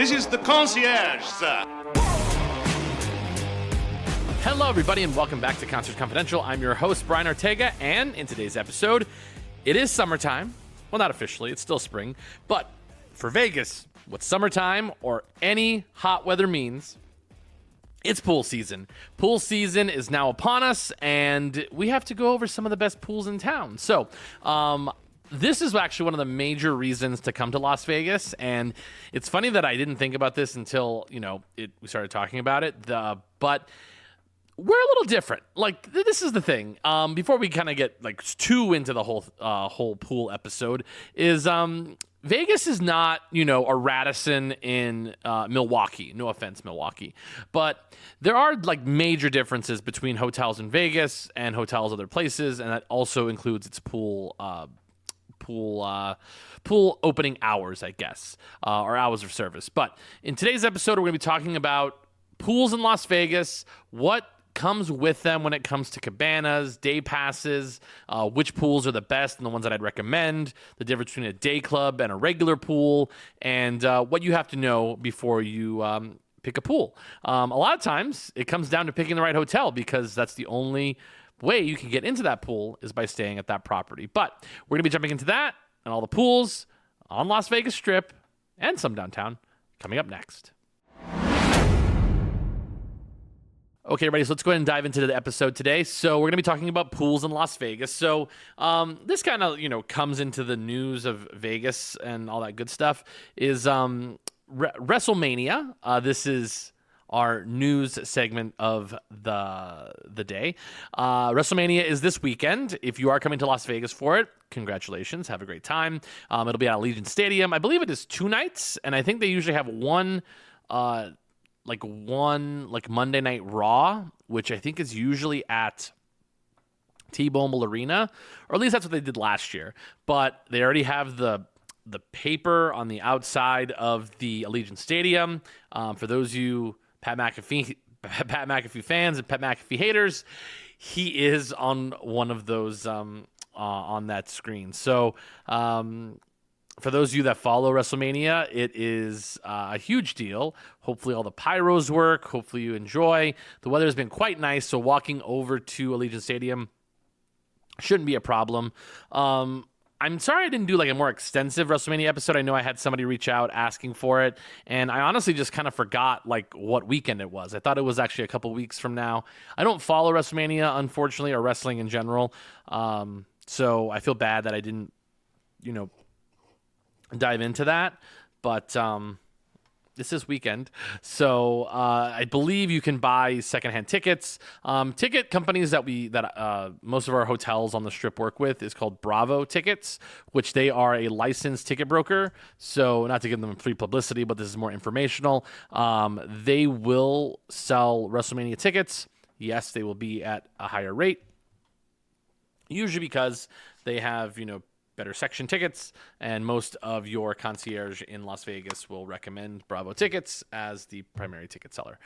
This is the concierge, sir. Hello, everybody, and welcome back to Concert Confidential. I'm your host, Brian Ortega, and in today's episode, it is summertime. Well, not officially, it's still spring, but for Vegas, what summertime or any hot weather means, it's pool season. Pool season is now upon us, and we have to go over some of the best pools in town. So, this is actually one of the major reasons to come to Las Vegas, and it's funny that I didn't think about this until, we started talking about it, but we're a little different. Like, this is the thing. Before we kind of get too into the whole pool episode, is Vegas is not a Radisson in Milwaukee. No offense, Milwaukee, but there are major differences between hotels in Vegas and hotels other places, and that also includes its pool opening hours, I guess, or hours of service. But in today's episode, we're going to be talking about pools in Las Vegas, what comes with them when it comes to cabanas, day passes, which pools are the best and the ones that I'd recommend, the difference between a day club and a regular pool, and what you have to know before you pick a pool. A lot of times it comes down to picking the right hotel, because that's the only way you can get into that pool is by staying at that property. But we're going to be jumping into that and all the pools on Las Vegas Strip and some downtown coming up next. Okay, everybody, so let's go ahead and dive into the episode today. So we're going to be talking about pools in Las Vegas. So this kind of, comes into the news of Vegas and all that good stuff, is WrestleMania. This is our news segment of the day. WrestleMania is this weekend. If you are coming to Las Vegas for it, congratulations. Have a great time. It'll be at Allegiant Stadium. I believe it is 2 nights, and I think they usually have one Monday Night Raw, which I think is usually at T-Mobile Arena, or at least that's what they did last year. But they already have the paper on the outside of the Allegiant Stadium. For those of you Pat McAfee fans and Pat McAfee haters, he is on one of those on that screen. So for those of you that follow WrestleMania, it is a huge deal. Hopefully all the pyros work. Hopefully you enjoy. The weather has been quite nice, so walking over to Allegiant Stadium shouldn't be a problem. I'm sorry I didn't do a more extensive WrestleMania episode. I know I had somebody reach out asking for it, and I honestly just kind of forgot what weekend it was. I thought it was actually a couple weeks from now. I don't follow WrestleMania, unfortunately, or wrestling in general, so I feel bad that I didn't, dive into that, but this is weekend, so I believe you can buy secondhand tickets. Ticket companies that most of our hotels on the Strip work with is called Bravo Tickets, which they are a licensed ticket broker. So not to give them free publicity, but this is more informational. They will sell WrestleMania tickets. Yes, they will be at a higher rate, usually because they have, better section tickets, and most of your concierge in Las Vegas will recommend Bravo Tickets as the primary ticket seller,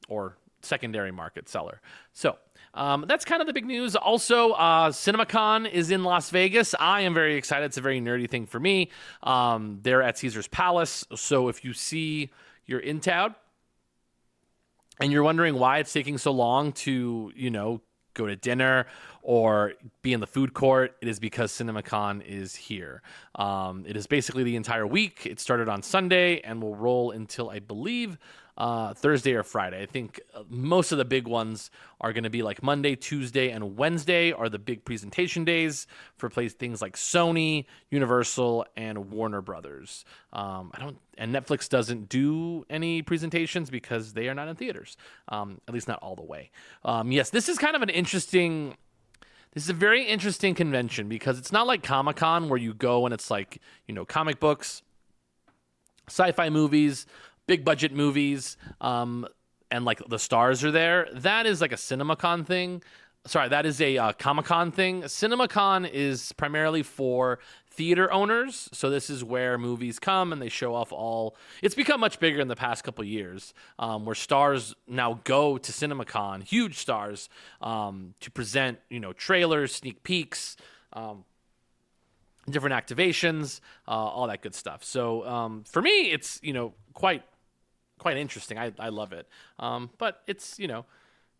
or secondary market seller. So that's kind of the big news. Also, CinemaCon is in Las Vegas. I am very excited. It's a very nerdy thing for me. They're at Caesar's Palace. So if you see you're in town and you're wondering why it's taking so long to, go to dinner or be in the food court, it is because CinemaCon is here. It is basically the entire week. It started on Sunday and will roll until, I believe, Thursday or Friday. I think most of the big ones are going to be Monday, Tuesday, and Wednesday are the big presentation days for things like Sony, Universal, and Warner Brothers. And Netflix doesn't do any presentations because they are not in theaters, at least not all the way. Yes, this is kind of an interesting. This is a very interesting convention because it's not like Comic-Con where you go and it's comic books, sci-fi movies, big budget movies, and the stars are there. That is a CinemaCon thing. Sorry, that is a Comic-Con thing. CinemaCon is primarily for theater owners. So this is where movies come and they show off all. It's become much bigger in the past couple of years, where stars now go to CinemaCon, huge stars, to present trailers, sneak peeks, different activations, all that good stuff. So for me, it's quite interesting. I love it, but it's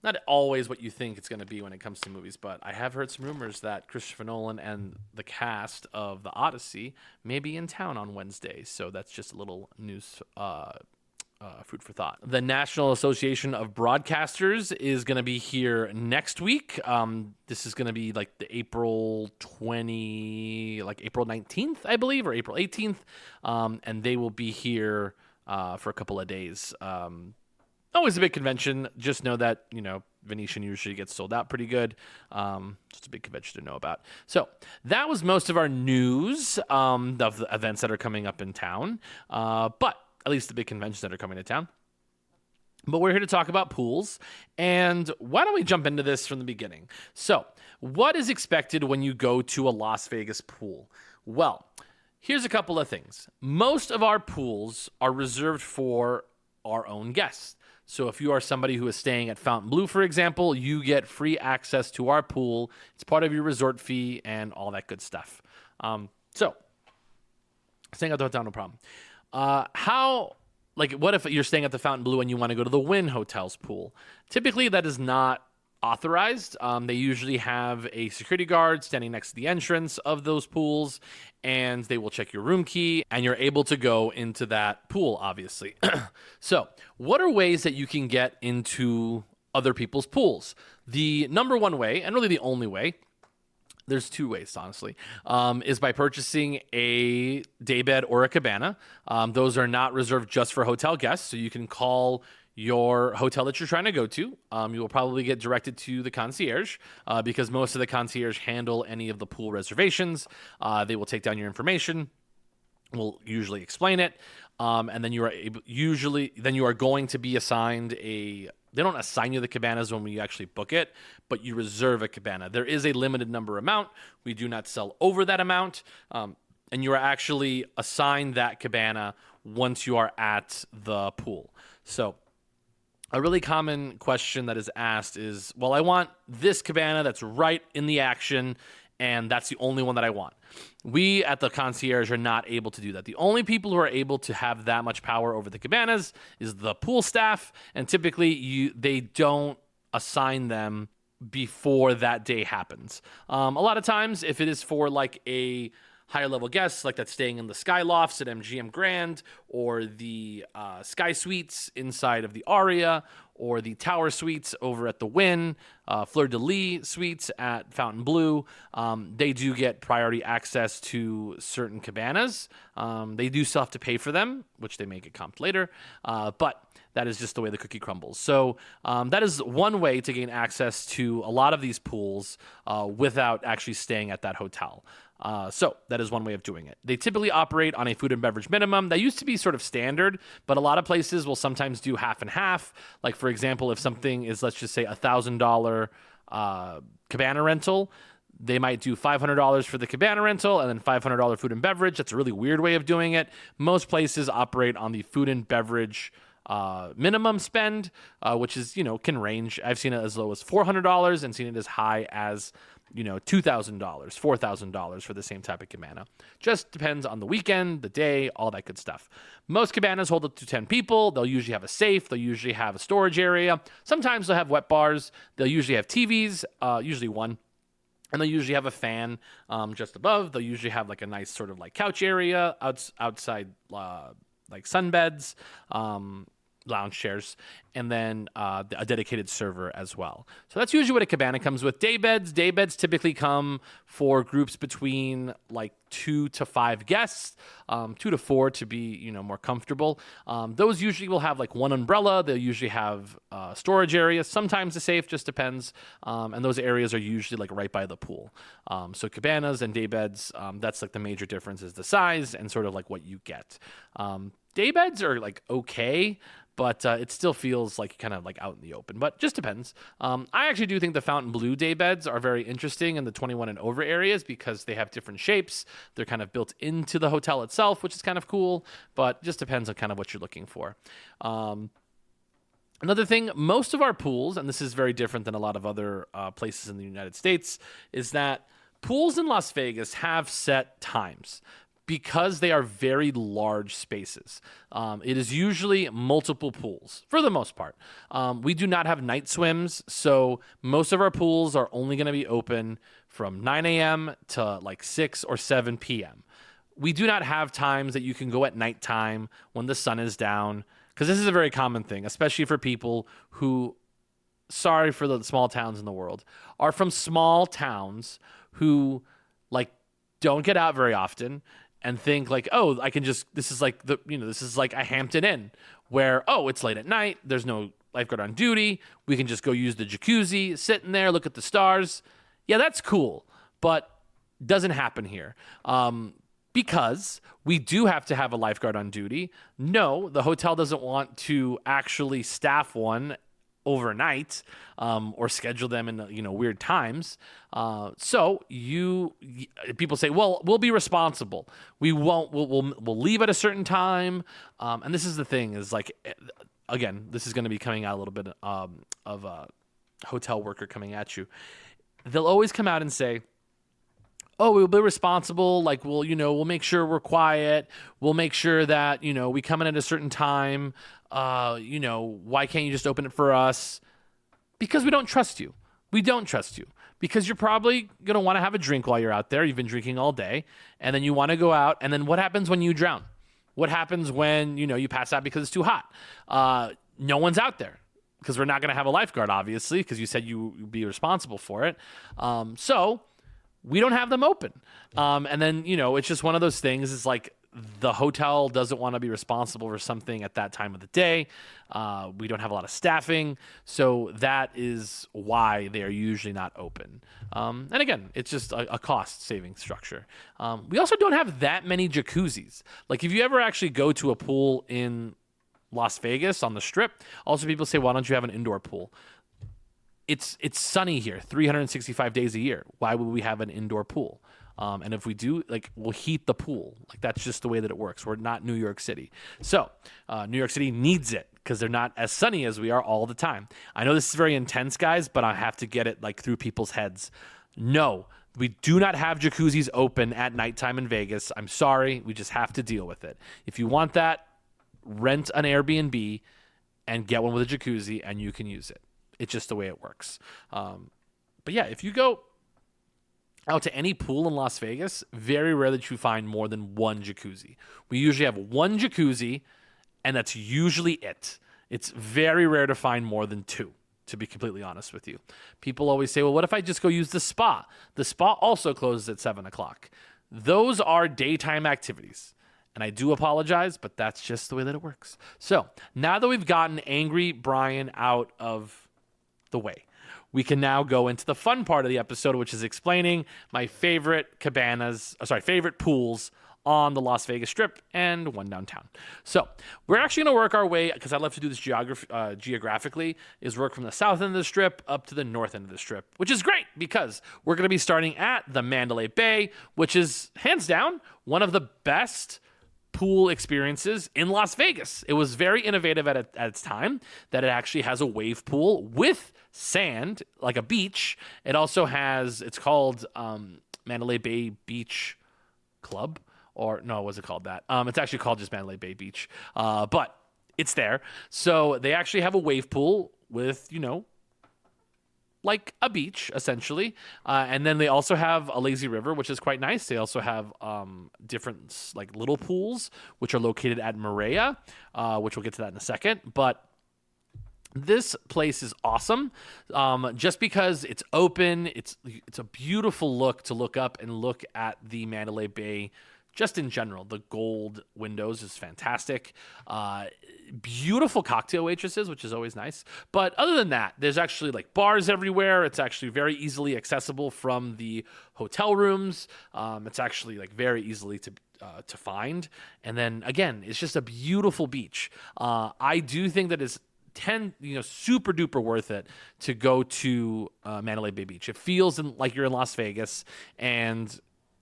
not always what you think it's going to be when it comes to movies. But I have heard some rumors that Christopher Nolan and the cast of The Odyssey may be in town on Wednesday. So that's just a little news. Food for thought. The National Association of Broadcasters is going to be here next week. This is going to be like the April 19th, I believe, or April 18th. And they will be here for a couple of days. Always a big convention. Just know that, Venetian usually gets sold out pretty good. Just a big convention to know about. So that was most of our news of the events that are coming up in town. But at least the big conventions that are coming to town. But we're here to talk about pools. And why don't we jump into this from the beginning? So, what is expected when you go to a Las Vegas pool? Well, here's a couple of things. Most of our pools are reserved for our own guests. So if you are somebody who is staying at Fontainebleau, for example, you get free access to our pool. It's part of your resort fee and all that good stuff. So, staying at the hotel, no problem. What if you're staying at the Fontainebleau and you want to go to the Wynn Hotel's pool? Typically, that is not authorized. They usually have a security guard standing next to the entrance of those pools, and they will check your room key, and you're able to go into that pool, obviously. So, what are ways that you can get into other people's pools? The number one way, and really the only way, there's two ways, honestly, is by purchasing a daybed or a cabana. Those are not reserved just for hotel guests, so you can call your hotel that you're trying to go to. You will probably get directed to the concierge because most of the concierge handle any of the pool reservations. They will take down your information, will usually explain it, and then you are going to be assigned a. They don't assign you the cabanas when we actually book it, but you reserve a cabana. There is a limited number amount. We do not sell over that amount, and you are actually assigned that cabana once you are at the pool. So a really common question that is asked is, well, I want this cabana that's right in the action, and that's the only one that I want. We at the concierge are not able to do that. The only people who are able to have that much power over the cabanas is the pool staff, and typically they don't assign them before that day happens. A lot of times, if it is for like a higher level guests, like that's staying in the Sky Lofts at MGM Grand, or the Sky Suites inside of the Aria, or the Tower Suites over at the Wynn, Fleur de Lis Suites at Fontainebleau, they do get priority access to certain cabanas. They do still have to pay for them, which they may get comped later, but that is just the way the cookie crumbles. So that is one way to gain access to a lot of these pools without actually staying at that hotel. So that is one way of doing it. They typically operate on a food and beverage minimum. That used to be sort of standard, but a lot of places will sometimes do half and half. Like, for example, if something is, let's just say, $1,000 cabana rental, they might do $500 for the cabana rental and then $500 food and beverage. That's a really weird way of doing it. Most places operate on the food and beverage minimum spend, which is, can range. I've seen it as low as $400 and seen it as high as $2,000, $4,000 for the same type of cabana. Just depends on the weekend, the day, all that good stuff. Most cabanas hold up to 10 people. They'll usually have a safe. They'll usually have a storage area. Sometimes they'll have wet bars. They'll usually have TVs, usually one. And they'll usually have a fan just above. They'll usually have like a nice sort of like couch area outside, like sunbeds, lounge chairs, and then a dedicated server as well. So that's usually what a cabana comes with. Daybeds typically come for groups between like 2 to 5 guests, 2 to 4 to be more comfortable. Those usually will have like one umbrella. They'll usually have storage areas, sometimes a safe, just depends. And those areas are usually like right by the pool. So cabanas and daybeds, that's like the major difference is the size and sort of like what you get. Daybeds are like okay, but it still feels like kind of like out in the open, but just depends. I actually do think the Fontainebleau daybeds are very interesting in the 21 and over areas because they have different shapes. They're kind of built into the hotel itself, which is kind of cool, but just depends on kind of what you're looking for. Another thing, most of our pools, and this is very different than a lot of other places in the United States, is that Pools in Las Vegas have set times because they are very large spaces. It is usually multiple pools for the most part. We do not have night swims, so most of our pools are only going to be open from 9 a.m. to like 6 or 7 p.m. We do not have times that you can go at nighttime when the sun is down, because this is a very common thing, especially for people who, sorry for the small towns in the world, are from small towns who like don't get out very often and think like, oh, I can just, this is like this is like a Hampton Inn where, oh, it's late at night, there's no lifeguard on duty, we can just go use the jacuzzi, sit in there, look at the stars. Yeah, that's cool, but doesn't happen here. Because we do have to have a lifeguard on duty. No, the hotel doesn't want to actually staff one overnight or schedule them in weird times. So people say, well, we'll be responsible. We won't. We'll leave at a certain time. And this is the thing is like, again, this is going to be coming out a little bit of a hotel worker coming at you. They'll always come out and say, oh, we'll be responsible. Like, we'll make sure we're quiet. We'll make sure that, we come in at a certain time. Why can't you just open it for us? Because we don't trust you. We don't trust you because you're probably going to want to have a drink while you're out there. You've been drinking all day and then you want to go out. And then what happens when you drown? What happens when, you pass out because it's too hot? No one's out there because we're not going to have a lifeguard, obviously, because you said you'd be responsible for it. So we don't have them open. And then, it's just one of those things. It's like the hotel doesn't want to be responsible for something at that time of the day. We don't have a lot of staffing. So that is why they are usually not open. And again, it's just a cost-saving structure. We also don't have that many jacuzzis. Like if you ever actually go to a pool in Las Vegas on the Strip, also people say, why don't you have an indoor pool? It's sunny here 365 days a year. Why would we have an indoor pool? And if we do, we'll heat the pool. Like that's just the way that it works. We're not New York City. So New York City needs it because they're not as sunny as we are all the time. I know this is very intense, guys, but I have to get it through people's heads. No, we do not have jacuzzis open at nighttime in Vegas. I'm sorry. We just have to deal with it. If you want that, rent an Airbnb and get one with a jacuzzi and you can use it. It's just the way it works. But yeah, if you go out to any pool in Las Vegas, very rare that you find more than one jacuzzi. We usually have one jacuzzi, and that's usually it. It's very rare to find more than two, to be completely honest with you. People always say, well, what if I just go use the spa? The spa also closes at 7 o'clock. Those are daytime activities. And I do apologize, but that's just the way that it works. So now that we've gotten Angry Brian out of the way, we can now go into the fun part of the episode, which is explaining my favorite favorite pools on the Las Vegas Strip and one downtown. So we're actually going to work our way, because I love to do this geographically, is work from the south end of the Strip up to the north end of the Strip, which is great because we're going to be starting at the Mandalay Bay, which is hands down one of the best pool experiences in Las Vegas. It was very innovative at its time that it actually has a wave pool with sand, like a beach. It also has, it's called Mandalay Bay Beach Club, or no, was it called that? It's actually called just Mandalay Bay Beach, but it's there. So they actually have a wave pool with, like a beach, essentially. And then they also have a lazy river, which is quite nice. They also have different little pools, which are located at Maria, which we'll get to that in a second. But this place is awesome, just because it's open. It's a beautiful look to look up and look at the Mandalay Bay. Just in general, the gold windows is fantastic. Beautiful cocktail waitresses, which is always nice. But other than that, there's actually bars everywhere. It's actually very easily accessible from the hotel rooms. It's actually very easily to find. And then again, it's just a beautiful beach. I do think that it's super duper worth it to go to Mandalay Bay Beach. It feels like you're in Las Vegas, and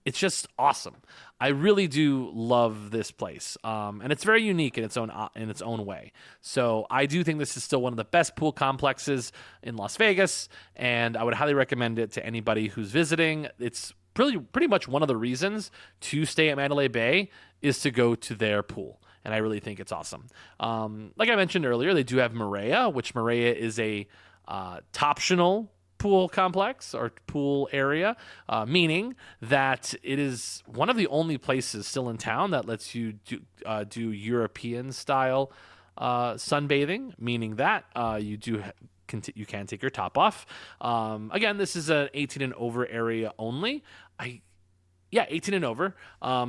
it's just awesome. I really do love this place, and it's very unique in its own way. So I do think this is still one of the best pool complexes in Las Vegas, and I would highly recommend it to anybody who's visiting. It's pretty much one of the reasons to stay at Mandalay Bay is to go to their pool. And I really think it's awesome. Like I mentioned earlier, they do have Maria, which Maria is a optional pool complex or pool area, meaning that it is one of the only places still in town that lets you do European style sunbathing, meaning that you can take your top off. Again, this is an 18 and over area only. 18 and over.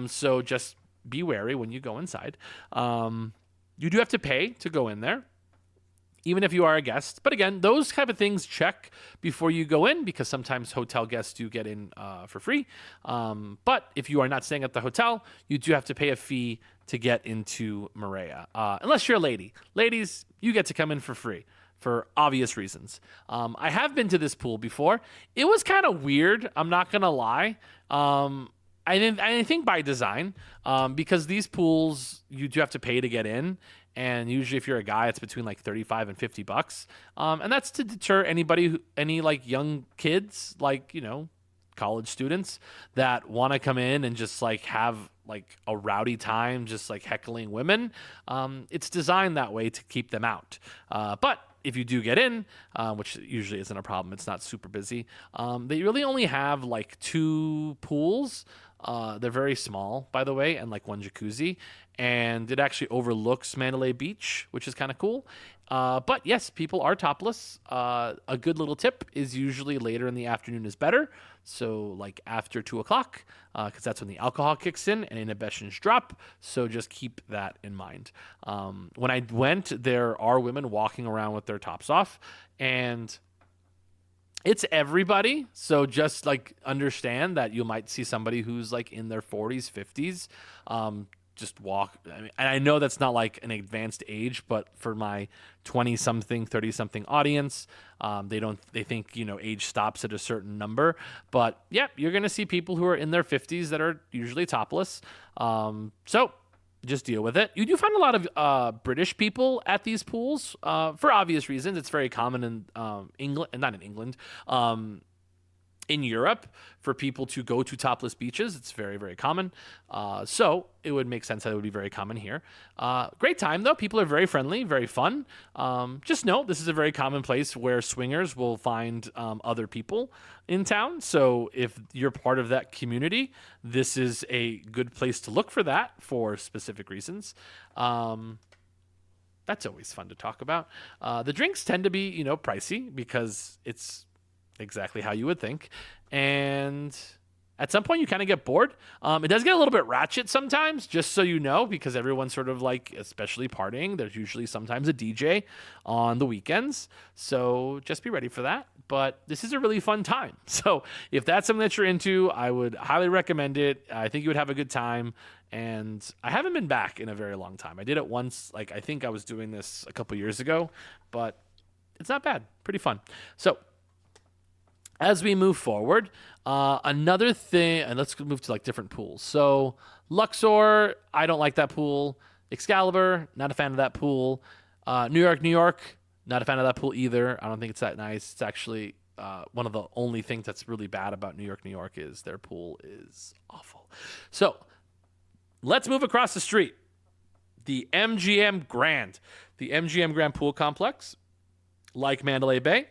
So just be wary when you go inside. You do have to pay to go in there, even if you are a guest. But again, those kind of things check before you go in, because sometimes hotel guests do get in for free. But if you are not staying at the hotel, you do have to pay a fee to get into Maria. Unless you're a lady. Ladies, you get to come in for free for obvious reasons. I have been to this pool before. It was kind of weird. I'm not going to lie. I think by design, because these pools, you do have to pay to get in. And usually if you're a guy, it's between like $35 and $50. And that's to deter any like young kids, like, college students that want to come in and just like have like a rowdy time, just like heckling women. It's designed that way to keep them out. But if you do get in, which usually isn't a problem, it's not super busy. They really only have like 2 pools. They're very small, by the way, and like 1 jacuzzi. And it actually overlooks Mandalay Beach, which is kind of cool. But yes, people are topless. A good little tip is usually later in the afternoon is better. So like after 2 o'clock, because that's when the alcohol kicks in and inhibitions drop. So just keep that in mind. When I went, there are women walking around with their tops off, and it's everybody. So just like understand that you might see somebody who's like in their 40s, 50s, just walk. I mean, and I know that's not like an advanced age, but for my 20-something, 30-something audience, they think, age stops at a certain number. But yeah, you're going to see people who are in their 50s that are usually topless. So just deal with it. You do find a lot of British people at these pools for obvious reasons. It's very common in England, not in England, in Europe, for people to go to topless beaches. It's very, very common. So it would make sense that it would be very common here. Great time, though. People are very friendly, very fun. Just know this is a very common place where swingers will find other people in town. So if you're part of that community, this is a good place to look for that for specific reasons. That's always fun to talk about. The drinks tend to be, pricey, because it's exactly how you would think. And at some point you kind of get bored. It does get a little bit ratchet sometimes, just so you know, because everyone's sort of like, especially partying, there's usually sometimes a DJ on the weekends. So just be ready for that. But this is a really fun time. So if that's something that you're into, I would highly recommend it. I think you would have a good time. And I haven't been back in a very long time. I did it once. Like, I think I was doing this a couple years ago, but it's not bad. Pretty fun. So as we move forward, another thing, and let's move to like different pools. So Luxor, I don't like that pool. Excalibur, not a fan of that pool. New York, not a fan of that pool either. I don't think it's that nice. It's actually one of the only things that's really bad about New York is their pool is awful. So let's move across the street. The MGM Grand. The MGM Grand Pool Complex, like Mandalay Bay,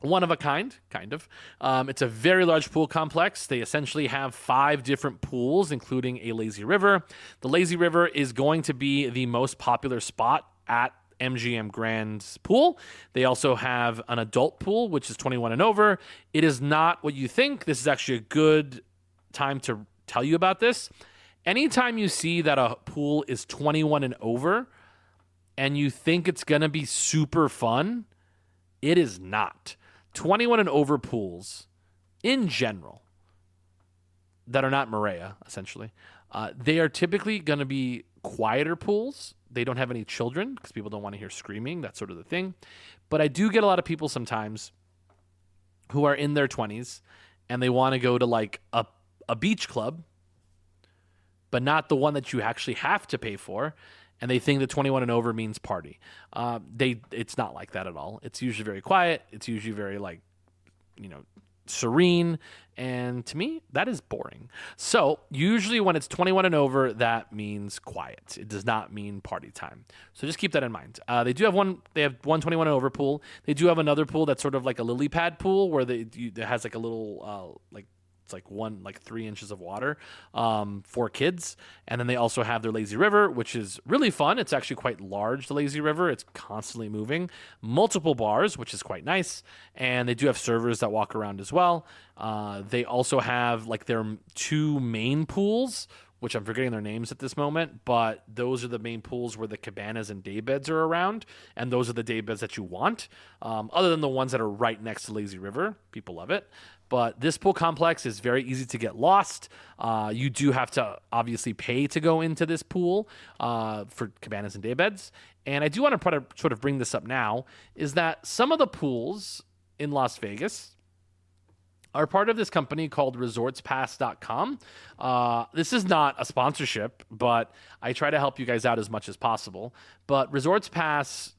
one of a kind of. It's a very large pool complex. They essentially have 5 different pools, including a lazy river. The lazy river is going to be the most popular spot at MGM Grand's pool. They also have an adult pool, which is 21 and over. It is not what you think. This is actually a good time to tell you about this. Anytime you see that a pool is 21 and over and you think it's going to be super fun, it is not. 21 and over pools, in general, that are not Maria, essentially, they are typically going to be quieter pools. They don't have any children because people don't want to hear screaming, that sort of the thing. But I do get a lot of people sometimes who are in their 20s and they want to go to like a beach club, but not the one that you actually have to pay for. And they think that 21 and over means party. It's not like that at all. It's usually very quiet. It's usually very serene. And to me, that is boring. So usually when it's 21 and over, that means quiet. It does not mean party time. So just keep that in mind. They do have one. They have one 21 and over pool. They do have another pool that's sort of like a lily pad pool where it has like a little it's like 3 inches of water for kids. And then they also have their lazy river, which is really fun. It's actually quite large, the lazy river. It's constantly moving. Multiple bars, which is quite nice. And they do have servers that walk around as well. They also have like their 2 main pools, which I'm forgetting their names at this moment, but those are the main pools where the cabanas and day beds are around, and those are the day beds that you want, other than the ones that are right next to Lazy River. People love it. But this pool complex is very easy to get lost. You do have to obviously pay to go into this pool for cabanas and day beds. And I do want to sort of bring this up now, is that some of the pools in Las Vegas are part of this company called resortspass.com. This is not a sponsorship, but I try to help you guys out as much as possible. But Resorts Pass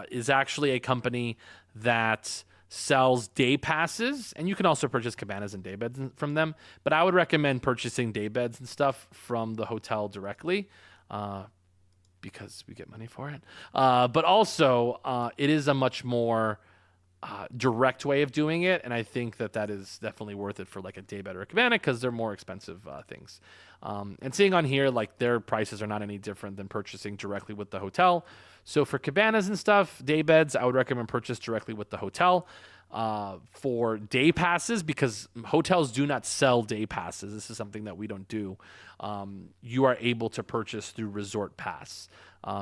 is actually a company that sells day passes, and you can also purchase cabanas and day beds from them. But I would recommend purchasing day beds and stuff from the hotel directly because we get money for it. But also, it is a much more direct way of doing it, and I think that is definitely worth it for like a day bed or a cabana because they're more expensive things. And seeing on here, like their prices are not any different than purchasing directly with the hotel. So for cabanas and stuff, day beds, I would recommend purchase directly with the hotel. For day passes, because hotels do not sell day passes, this is something that we don't do. You are able to purchase through Resort Pass,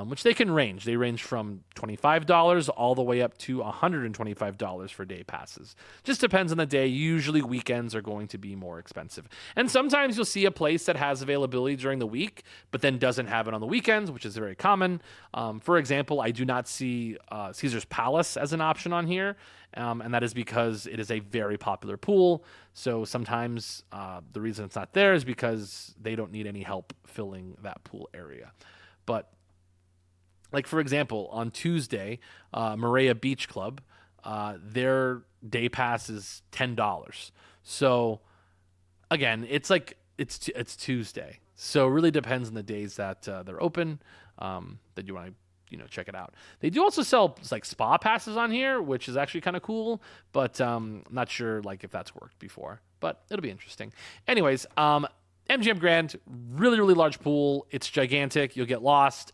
which they can range. They range from $25 all the way up to $125 for day passes. Just depends on the day. Usually weekends are going to be more expensive. And sometimes you'll see a place that has availability during the week, but then doesn't have it on the weekends, which is very common. For example, I do not see Caesar's Palace as an option on here. And that is because it is a very popular pool. So sometimes the reason it's not there is because they don't need any help filling that pool area. But like, for example, on Tuesday, Maria Beach Club, their day pass is $10. So again, it's like it's Tuesday. So it really depends on the days that they're open that you want to check it out. They do also sell like spa passes on here, which is actually kind of cool, but I'm not sure like if that's worked before, but it'll be interesting. Anyways, MGM Grand, really, really large pool. It's gigantic. You'll get lost.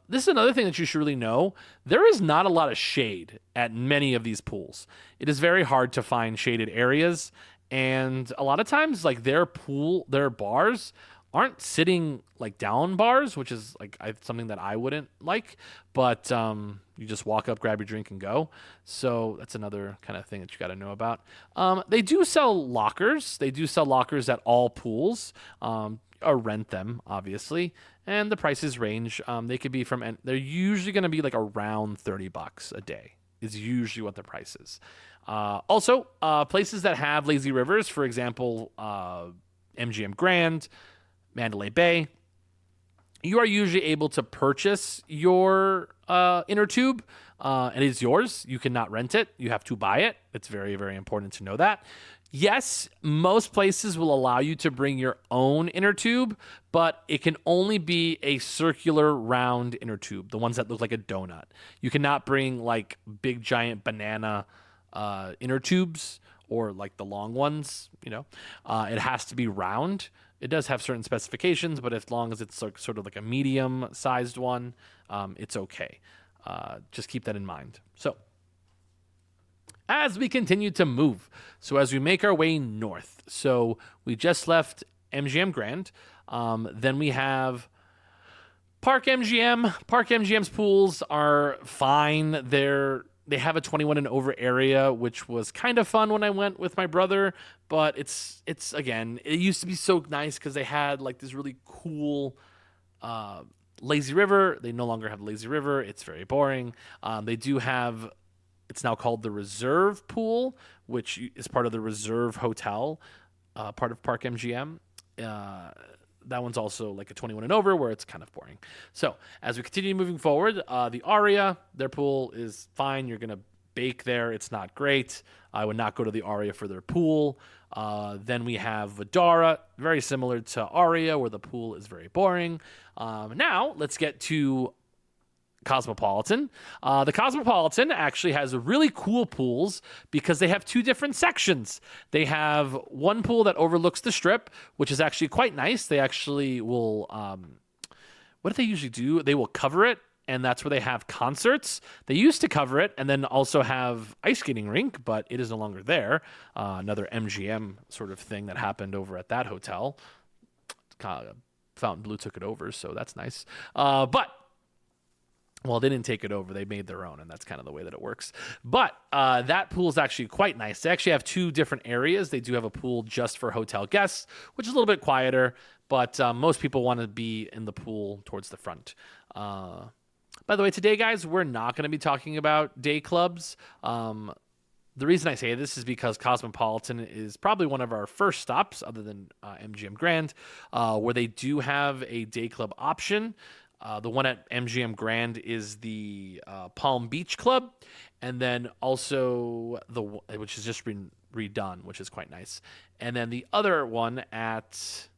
This is another thing that you should really know. There is not a lot of shade at many of these pools. It is very hard to find shaded areas, and a lot of times like their bars aren't sitting like down bars, which is like something that I wouldn't like, but you just walk up, grab your drink, and go. So that's another kind of thing that you got to know about. They do sell lockers. They do sell lockers at all pools, or rent them, obviously, and the prices range. They could be they're usually going to be like around $30 a day is usually what the price is. Also, places that have lazy rivers, for example, MGM Grand, Mandalay Bay, you are usually able to purchase your inner tube. It is yours. You cannot rent it. You have to buy it. It's very, very important to know that. Yes, most places will allow you to bring your own inner tube, but it can only be a circular round inner tube, the ones that look like a donut. You cannot bring like big giant banana inner tubes or like the long ones, it has to be round. It does have certain specifications, but as long as it's like, sort of like a medium-sized one, it's okay. Just keep that in mind. So, as we continue to move, as we make our way north, so we just left MGM Grand, then we have Park MGM. Park MGM's pools are fine. They have a 21 and over area, which was kind of fun when I went with my brother, but it's again, it used to be so nice because they had like this really cool lazy river. They no longer have lazy river. It's very boring. They do have, it's now called the Reserve Pool, which is part of the Reserve Hotel, part of Park MGM. That one's also like a 21 and over where it's kind of boring. So as we continue moving forward, the Aria, their pool is fine. You're going to bake there. It's not great. I would not go to the Aria for their pool. Then we have Vidara, very similar to Aria, where the pool is very boring. Now, let's get to Cosmopolitan. The Cosmopolitan actually has really cool pools because they have two different sections. They have one pool that overlooks the strip, which is actually quite nice. They actually will, what do they usually do? They will cover it, and that's where they have concerts. They used to cover it and then also have ice skating rink, but it is no longer there. Another MGM sort of thing that happened over at that hotel. Fountain Blue took it over, so that's nice. Well, they didn't take it over. They made their own, and that's kind of the way that it works. But that pool is actually quite nice. They actually have two different areas. They do have a pool just for hotel guests, which is a little bit quieter, but most people want to be in the pool towards the front. By the way, today, guys, we're not going to be talking about day clubs. The reason I say this is because Cosmopolitan is probably one of our first stops, other than MGM Grand, where they do have a day club option. The one at MGM Grand is the Palm Beach Club, and then also which has just been redone, which is quite nice. And then the other one at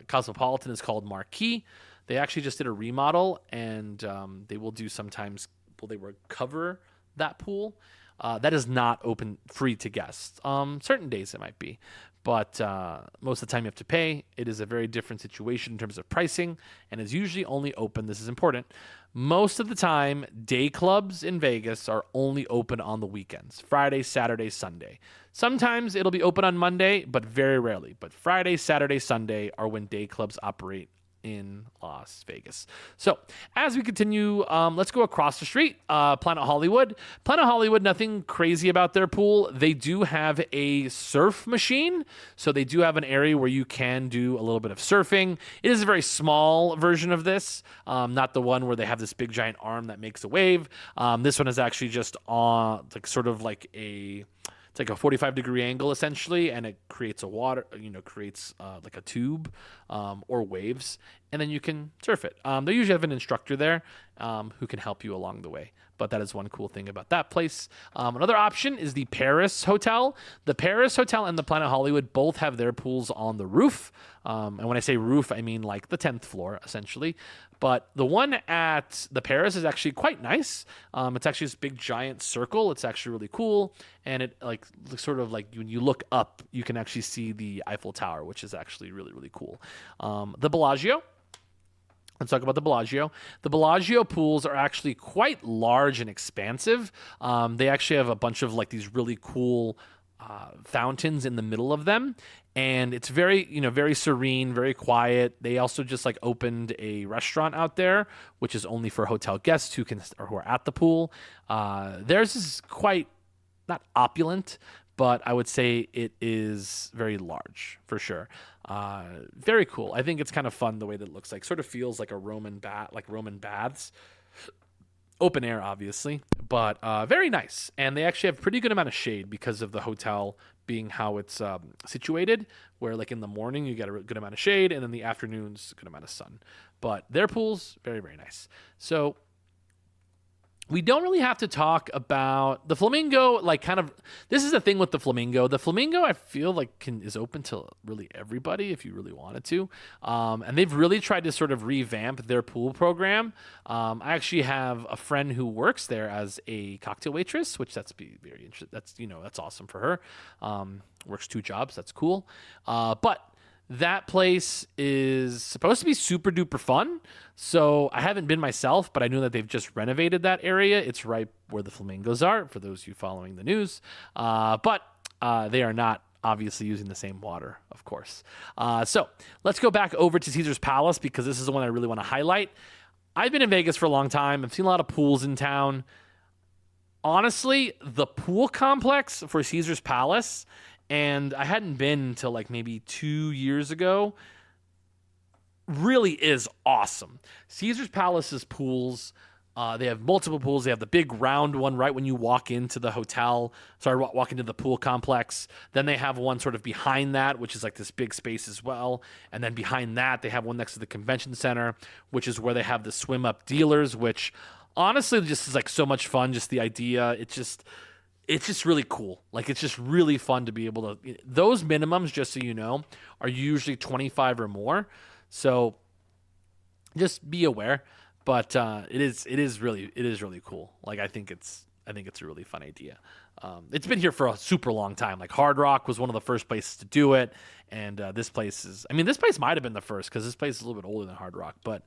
Cosmopolitan is called Marquee. They actually just did a remodel, and they will do sometimes. Will they cover that pool? That is not open free to guests. Certain days it might be. But most of the time you have to pay. It is a very different situation in terms of pricing, and is usually only open. This is important. Most of the time, day clubs in Vegas are only open on the weekends. Friday, Saturday, Sunday. Sometimes it'll be open on Monday, but very rarely. But Friday, Saturday, Sunday are when day clubs operate in Las Vegas. So as we continue, let's go across the street. Planet Hollywood. Planet Hollywood, nothing crazy about their pool. They do have a surf machine. So they do have an area where you can do a little bit of surfing. It is a very small version of this, not the one where they have this big giant arm that makes a wave. This one is actually just on it's like a 45-degree angle essentially, and it creates like a tube or waves, and then you can surf it. They usually have an instructor there who can help you along the way. But that is one cool thing about that place. Another option is the Paris Hotel. The Paris Hotel and the Planet Hollywood both have their pools on the roof. And when I say roof, I mean like the 10th floor, essentially. But the one at the Paris is actually quite nice. It's actually this big giant circle. It's actually really cool. And it looks sort of like when you look up, you can actually see the Eiffel Tower, which is actually really, really cool. The Bellagio. Let's talk about the Bellagio. The Bellagio pools are actually quite large and expansive. They actually have a bunch of these really cool fountains in the middle of them, and it's very serene, very quiet. They also just opened a restaurant out there, which is only for hotel guests who are at the pool. Theirs is quite not opulent, but I would say it is very large for sure. Very cool. I think it's kind of fun the way that it looks like. Sort of feels like a Roman baths. Open air, obviously, but very nice. And they actually have a pretty good amount of shade because of the hotel being how it's situated, where in the morning you get a good amount of shade, and in the afternoons a good amount of sun. But their pool's very, very nice. So we don't really have to talk about the Flamingo. This is the thing with the Flamingo. The Flamingo, I feel is open to really everybody if you really wanted to. And they've really tried to sort of revamp their pool program. I actually have a friend who works there as a cocktail waitress, which that's very interesting. That's awesome for her. Works 2 jobs. That's cool. But that place is supposed to be super duper fun. So I haven't been myself, but I know that they've just renovated that area. It's right where the flamingos are, for those of you following the news. But they are not obviously using the same water, of course. So let's go back over to Caesar's Palace, because this is the one I really want to highlight. I've been in Vegas for a long time. I've seen a lot of pools in town. Honestly, the pool complex for Caesar's Palace, and I hadn't been until maybe 2 years ago, really is awesome. Caesar's Palace's pools, they have multiple pools. They have the big round one right when you walk into the walk into the pool complex. Then they have one sort of behind that, which is this big space as well. And then behind that, they have one next to the convention center, which is where they have the swim up dealers, which honestly, just is like so much fun. Just the idea, it's just really cool. Like it's just really fun to be able to. Those minimums, just so you know, are usually 25 or more. So just be aware. But it is really cool. Like I think it's a really fun idea. It's been here for a super long time. Like Hard Rock was one of the first places to do it, and this place might have been the first because this place is a little bit older than Hard Rock, but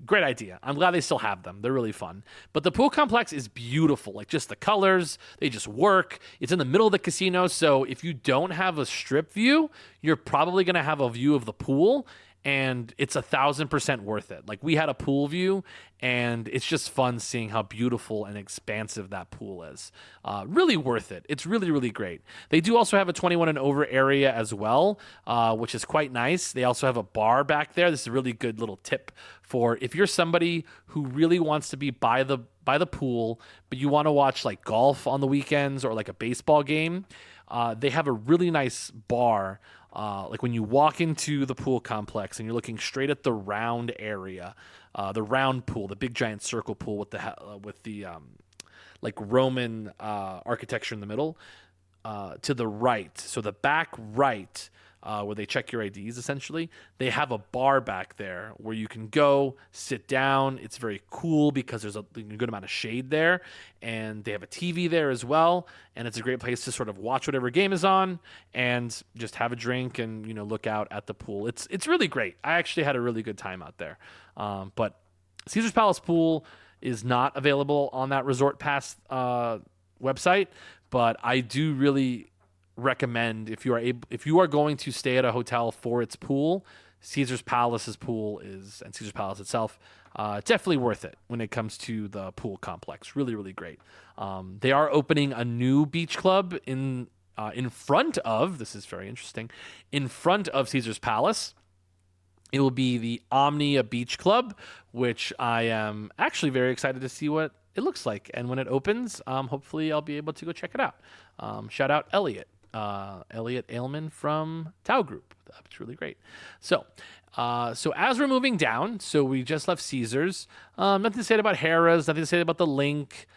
great idea. I'm glad they still have them. They're really fun. But the pool complex is beautiful. Like just the colors, they just work. It's in the middle of the casino, so if you don't have a strip view, you're probably going to have a view of the pool, and it's 1,000% worth it. Like we had a pool view, and it's just fun seeing how beautiful and expansive that pool is. Really worth it. It's really, really great. They do also have a 21 and over area as well, which is quite nice. They also have a bar back there. This is a really good little tip for if you're somebody who really wants to be by the pool, but you want to watch like golf on the weekends or like a baseball game. They have a really nice bar. Like when you walk into the pool complex and you're looking straight at the round area, the round pool, the big giant circle pool with the like Roman architecture in the middle, to the right. So the back right, where they check your IDs, essentially, they have a bar back there where you can go sit down. It's very cool because there's a good amount of shade there, and they have a TV there as well, and it's a great place to sort of watch whatever game is on and just have a drink and look out at the pool. It's really great. I actually had a really good time out there. But Caesar's Palace Pool is not available on that Resort Pass website, but I do really recommend if you are going to stay at a hotel for its pool, Caesar's Palace's pool and Caesar's Palace itself, definitely worth it when it comes to the pool complex. Really, really great. They are opening a new beach club in front of, this is very interesting, in front of Caesar's Palace. It will be the Omnia Beach Club, which I am actually very excited to see what it looks like. And when it opens, hopefully I'll be able to go check it out. Shout out Elliot Ailman from Tau Group. That's really great. So as we're moving down, so we just left Caesars. Nothing to say about Harrah's, nothing to say about the Link.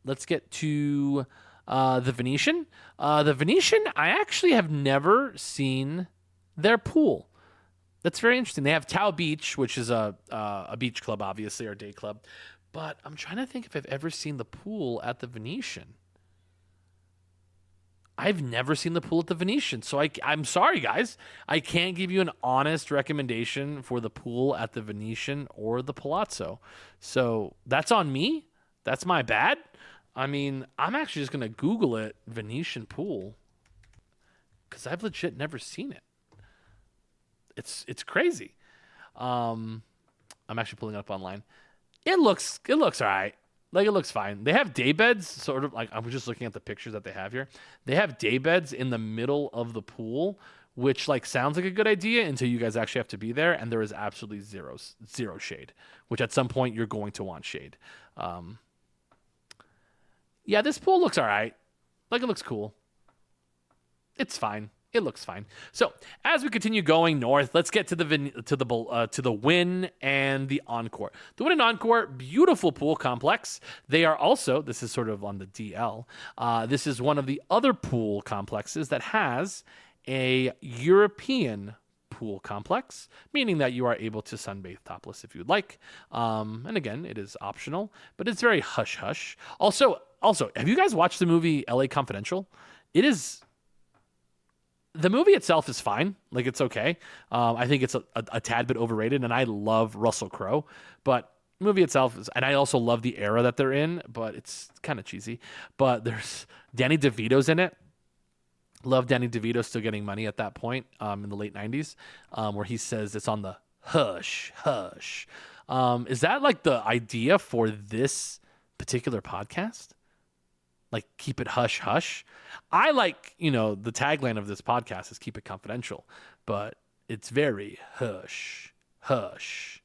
Let's get to the Venetian. The Venetian, I actually have never seen their pool. That's very interesting. They have Tau Beach, which is a beach club, obviously, or day club. But I'm trying to think if I've ever seen the pool at the Venetian. I've never seen the pool at the Venetian. So I'm sorry, guys. I can't give you an honest recommendation for the pool at the Venetian or the Palazzo. So that's on me. That's my bad. I mean, I'm actually just going to Google it, Venetian pool, because I've legit never seen it. It's crazy. I'm actually pulling it up online. It looks all right. Like, it looks fine. They have day beds, sort of like, I'm just looking at the pictures that they have here. They have day beds in the middle of the pool, which like sounds like a good idea until you guys actually have to be there, and there is absolutely zero shade, which at some point you're going to want shade. Yeah, this pool looks all right. Like, it looks cool. It's fine. It looks fine. So as we continue going north, let's get to the Wynn and the Encore. The Wynn and Encore, beautiful pool complex. They are also, this is sort of on the DL. This is one of the other pool complexes that has a European pool complex, meaning that you are able to sunbathe topless if you'd like. And again, it is optional, but it's very hush hush. Also, have you guys watched the movie LA Confidential? The movie itself is fine. Like, it's okay. I think it's a tad bit overrated, and I love Russell Crowe. But the movie itself is, and I also love the era that they're in, but it's kind of cheesy. But there's Danny DeVito's in it. Love Danny DeVito still getting money at that point in the late 90s, where he says it's on the hush, hush. Is that like the idea for this particular podcast? Like, keep it hush, hush. I like, the tagline of this podcast is keep it confidential, but it's very hush, hush,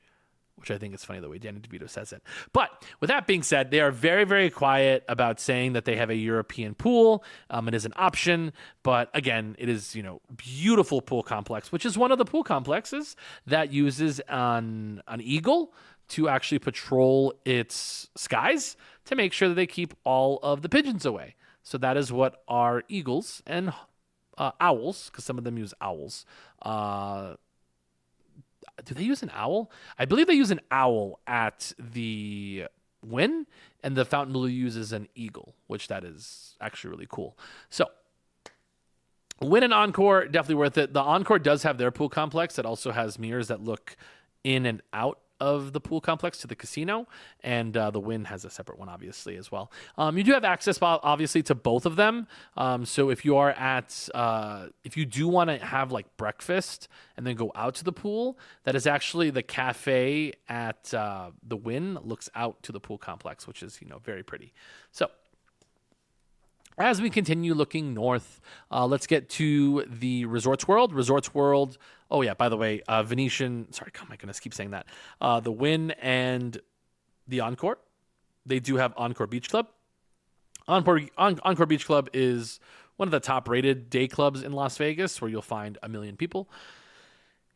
which I think is funny the way Danny DeVito says it. But with that being said, they are very, very quiet about saying that they have a European pool. It is an option, but again, it is, beautiful pool complex, which is one of the pool complexes that uses an eagle to actually patrol its skies to make sure that they keep all of the pigeons away. So that is what our eagles and owls, because some of them use owls, do they use an owl? I believe they use an owl at the Wynn, and the Fontainebleau uses an eagle, which that is actually really cool. So Wynn and Encore, definitely worth it. The Encore does have their pool complex that also has mirrors that look in and out of the pool complex to the casino, and the Wynn has a separate one, obviously, as well. You do have access, obviously, to both of them. So if you are if you do want to have like breakfast and then go out to the pool, that is actually the cafe at the Wynn looks out to the pool complex, which is very pretty. So as we continue looking north, let's get to the Resorts World. Resorts World. Oh, yeah, by the way, Venetian. Sorry, oh my goodness, keep saying that. The Wynn and the Encore. They do have Encore Beach Club. Encore Beach Club is one of the top-rated day clubs in Las Vegas where you'll find 1 million people.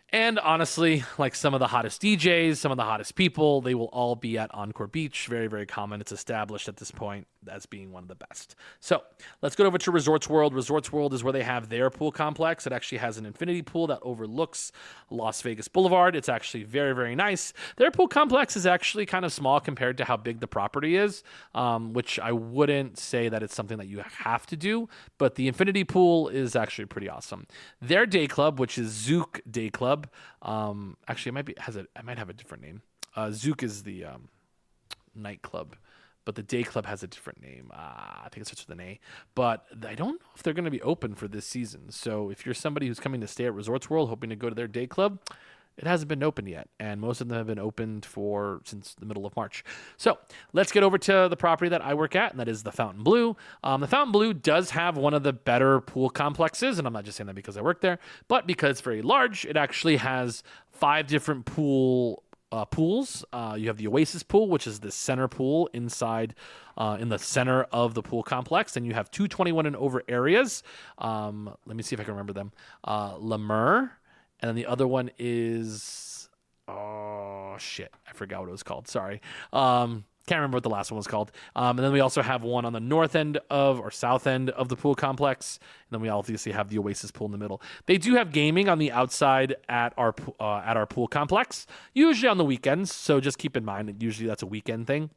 And honestly, like some of the hottest DJs, some of the hottest people, they will all be at Encore Beach. Very, very common. It's established at this point as being one of the best. So let's go over to Resorts World. Resorts World is where they have their pool complex. It actually has an infinity pool that overlooks Las Vegas Boulevard. It's actually very, very nice. Their pool complex is actually kind of small compared to how big the property is, which I wouldn't say that it's something that you have to do, but the infinity pool is actually pretty awesome. Their day club, which is Zouk Day Club, actually it might have a different name. Zouk is the nightclub, but the day club has a different name. I think it starts with an A, but I don't know if they're going to be open for this season. So if you're somebody who's coming to stay at Resorts World hoping to go to their day club, it hasn't been open yet, and most of them have been opened since the middle of March. So let's get over to the property that I work at, and that is the Fontainebleau. The Fontainebleau does have one of the better pool complexes, and I'm not just saying that because I work there, but because it's very large. It actually has 5 different pools. You have the Oasis pool, which is the center pool inside in the center of the pool complex. And you have 2 21 and over areas. Let me see if I can remember them. La Mer. And then the other one is, I forgot what it was called. Sorry. Can't remember what the last one was called. And then we also have one on the north end or south end of the pool complex. And then we obviously have the Oasis pool in the middle. They do have gaming on the outside at our pool complex, usually on the weekends. So just keep in mind that usually that's a weekend thing.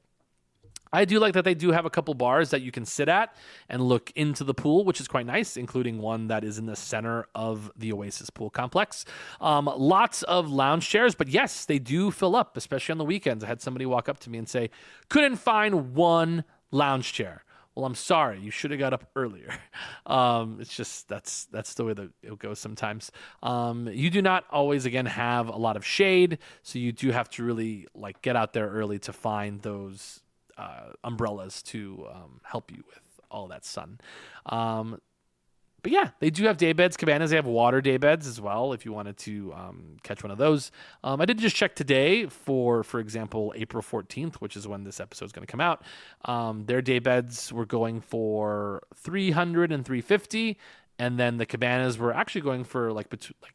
I do like that they do have a couple bars that you can sit at and look into the pool, which is quite nice, including one that is in the center of the Oasis pool complex. Lots of lounge chairs, but yes, they do fill up, especially on the weekends. I had somebody walk up to me and say, couldn't find one lounge chair. Well, I'm sorry. You should have got up earlier. It's just that's the way that it goes sometimes. You do not always, again, have a lot of shade, so you do have to really get out there early to find those umbrellas to help you with all that sun. But yeah, they do have day beds, cabanas. They have water day beds as well if you wanted to catch one of those. I did just check today for example, April 14th, which is when this episode is going to come out. Their day beds were going for $300 and $350, and then the cabanas were actually going for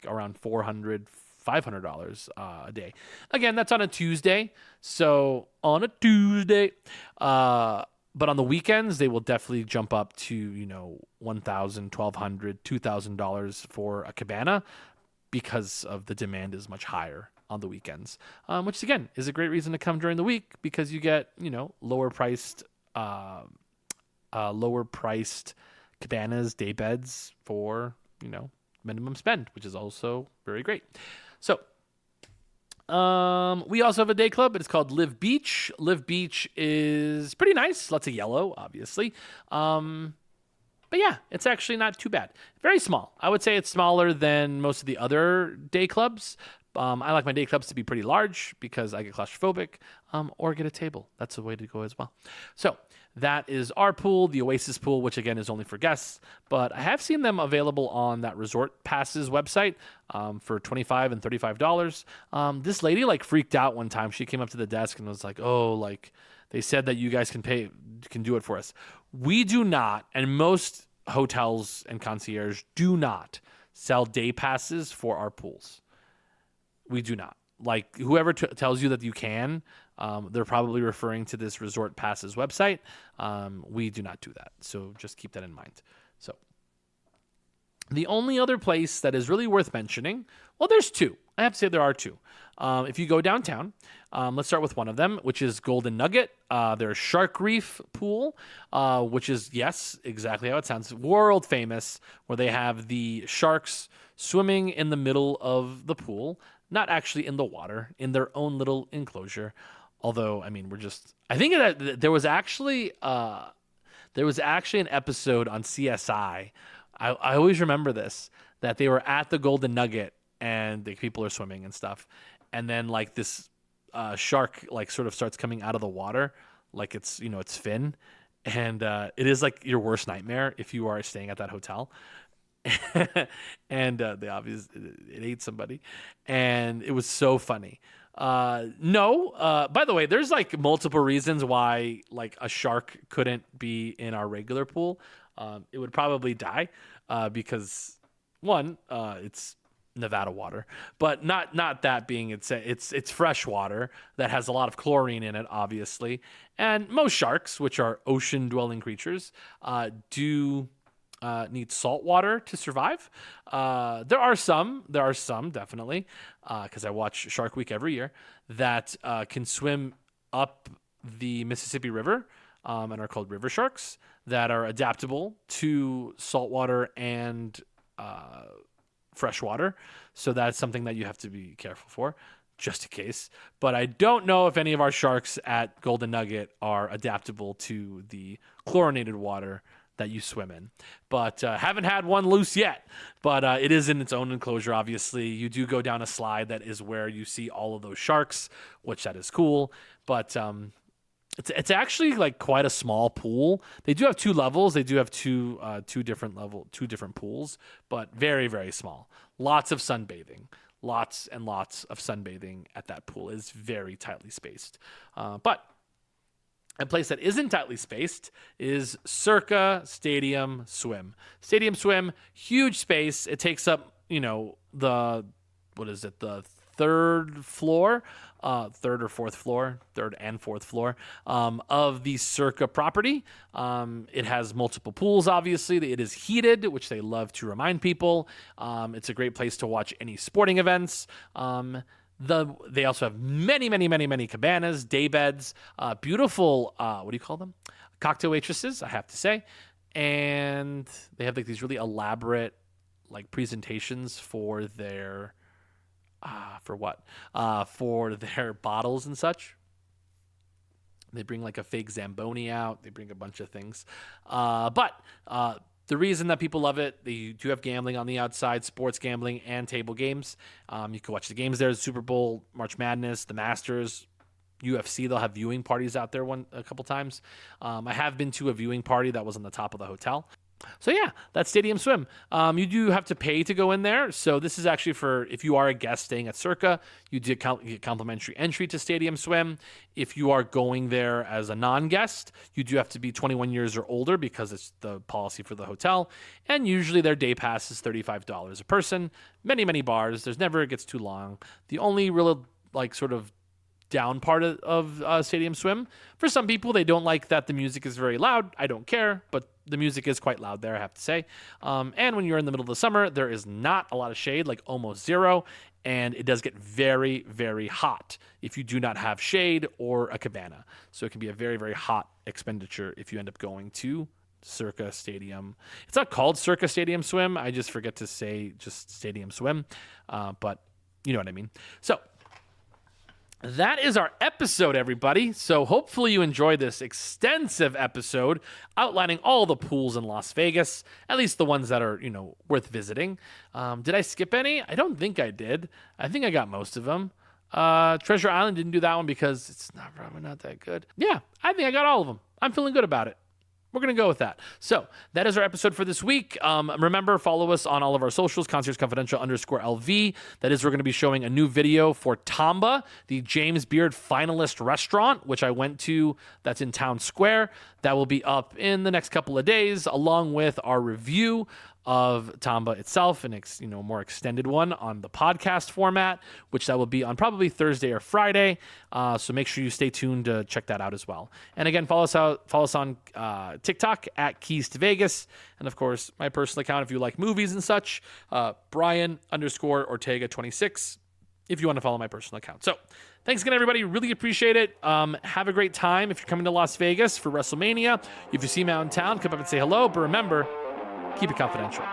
around $400, $500 a day. Again, that's on a Tuesday. So on a Tuesday, but on the weekends, they will definitely jump up to, $1,000, $1,200, $2,000 for a cabana because of the demand is much higher on the weekends, which again is a great reason to come during the week because you get, lower priced cabanas, day beds for, minimum spend, which is also very great. So, we also have a day club, but it's called Live Beach. Live Beach is pretty nice. Lots of yellow, obviously. But yeah, it's actually not too bad. Very small. I would say it's smaller than most of the other day clubs, I like my day clubs to be pretty large because I get claustrophobic, or get a table. That's a way to go as well. So that is our pool, the Oasis pool, which again is only for guests, but I have seen them available on that Resort Passes website for $25 and $35. This lady like freaked out one time. She came up to the desk and was like, "Oh, like they said that you guys can do it for us." We do not, and most hotels and concierge do not sell day passes for our pools. We do not. Like whoever tells you that you can, they're probably referring to this Resort Passes website. We do not do that. So just keep that in mind. So the only other place that is really worth mentioning, well, there's two. I have to say there are two. If you go downtown, let's start with one of them, which is Golden Nugget. Their Shark Reef pool, which is, yes, exactly how it sounds, world famous, where they have the sharks swimming in the middle of the pool, not actually in the water, in their own little enclosure. Although, I mean, I think that there was actually an episode on CSI. I always remember this, that they were at the Golden Nugget and the people are swimming and stuff. And then like this shark like sort of starts coming out of the water, like it's fin. And it is like your worst nightmare if you are staying at that hotel. And it ate somebody, and it was so funny. By the way, there's like multiple reasons why like a shark couldn't be in our regular pool. It would probably die because one, it's Nevada water, but not that being it's fresh water that has a lot of chlorine in it, obviously, and most sharks, which are ocean dwelling creatures, do need salt water to survive. There are some definitely, because I watch Shark Week every year, that can swim up the Mississippi River and are called river sharks, that are adaptable to salt water and fresh water. So that's something that you have to be careful for, just in case. But I don't know if any of our sharks at Golden Nugget are adaptable to the chlorinated water that you swim in. But haven't had one loose yet. But it is in its own enclosure, obviously. You do go down a slide that is where you see all of those sharks, which that is cool. But it's actually like quite a small pool. They do have two levels. They do have two different pools, but very, very small. Lots of sunbathing. Lots and lots of sunbathing at that pool. Is very tightly spaced. But a place that isn't tightly spaced is Circa Stadium Swim. Stadium Swim, huge space. It takes up, the third and fourth floor of the Circa property. It has multiple pools, obviously. It is heated, which they love to remind people. It's a great place to watch any sporting events. They also have many cabanas, day beds, beautiful, what do you call them? Cocktail waitresses, I have to say. And they have like these really elaborate like presentations for their, for their bottles and such. They bring like a fake Zamboni out. They bring a bunch of things. But the reason that people love it, they do have gambling on the outside, sports gambling and table games. You can watch the games there, the Super Bowl, March Madness, the Masters, UFC. They'll have viewing parties out there a couple times. I have been to a viewing party that was on the top of the hotel. So yeah, that's Stadium Swim. You do have to pay to go in there. So this is actually for if you are a guest staying at Circa, you get complimentary entry to Stadium Swim. If you are going there as a non-guest, you do have to be 21 years or older because it's the policy for the hotel. And usually their day pass is $35 a person. Many bars. It gets too long. The only real like sort of down part of Stadium Swim, for some people, they don't like that the music is very loud. I don't care, but the music is quite loud there, I have to say. And when you're in the middle of the summer, there is not a lot of shade, like almost zero, and it does get very, very hot if you do not have shade or a cabana. So it can be a very, very hot expenditure if you end up going to Circa Stadium. It's not called Circa Stadium Swim. I just forget to say just Stadium Swim, but you know what I mean. So that is our episode, everybody. So hopefully you enjoyed this extensive episode outlining all the pools in Las Vegas, at least the ones that are, worth visiting. Did I skip any? I don't think I did. I think I got most of them. Treasure Island didn't do that one because it's probably not that good. Yeah, I think I got all of them. I'm feeling good about it. We're going to go with that. So that is our episode for this week. Remember, follow us on all of our socials, Concierge Confidential _LV. That is, we're going to be showing a new video for Tamba, the James Beard finalist restaurant, which I went to. That's in Town Square. That will be up in the next couple of days, along with our review of Tamba itself, and more extended one on the podcast format, which that will be on probably Thursday or Friday. So make sure you stay tuned to check that out as well. And again, follow us on TikTok at Keys to Vegas, and of course my personal account if you like movies and such, Brian_Ortega26. If you want to follow my personal account. So thanks again, everybody. Really appreciate it. Have a great time if you're coming to Las Vegas for WrestleMania. If you see me out in town, come up and say hello. But remember, keep it confidential.